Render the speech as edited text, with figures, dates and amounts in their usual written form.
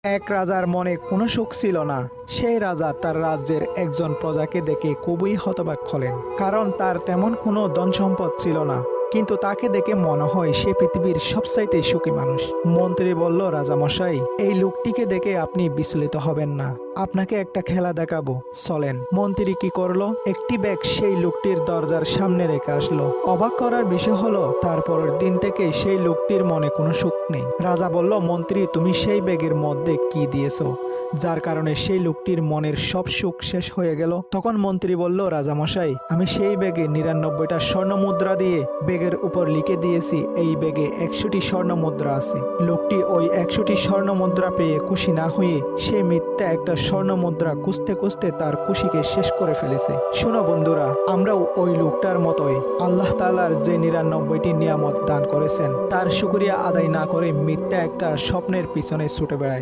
এক রাজার মনে কোনো সুখ ছিল না। সেই রাজা তার রাজ্যের একজন প্রজাকে দেখে খুবই হতবাক হলেন, কারণ তার তেমন কোনো ধন সম্পদ ছিল না। কিন্তু তাকে দেখে মনে হয় সে পৃথিবীর সবচাইতে সুখী মানুষ। মন্ত্রী বলল, রাজামশাই, এই লোকটিকে দেখে আপনি বিচলিত হবেন না। আপনাকে একটা খেলা দেখাবো, চলেন। মন্ত্রী কি করলো? একটি ব্যাগ সেই লোকটির দরজার সামনে রেখে আসলো। অবাক করার বিষয় হলো, তারপরের দিন থেকে সেই লোকটির মনে কোনো সুখ নেই। রাজা বলল, মন্ত্রী, তুমি সেই ব্যাগের মধ্যে কি দিয়েছো, যার কারণে সেই লোকটির মনের সব সুখ শেষ হয়ে গেল? তখন মন্ত্রী বলল, রাজামশাই, আমি সেই ব্যাগে ৯৯টা স্বর্ণ মুদ্রা দিয়ে ব্যাগের উপর লিখে দিয়েছি এই ব্যাগে ১০০টি স্বর্ণ মুদ্রা আছে। লোকটি ওই ১০০টি স্বর্ণ মুদ্রা পেয়ে খুশি না হয়ে সে মিথ্যা একটা স্বর্ণ মুদ্রা খুঁজতে খুঁজতে তার খুশিকে শেষ করে ফেলেছে। শুনো বন্ধুরা, আমরাও ওই লোকটার মতোই আল্লাহ তাআলার যে ৯৯টি নিয়ামত দান করেছেন তার শুকরিয়া আদায় না করে মিথ্যা একটা স্বপ্নের পিছনে ছুটে বেড়াই।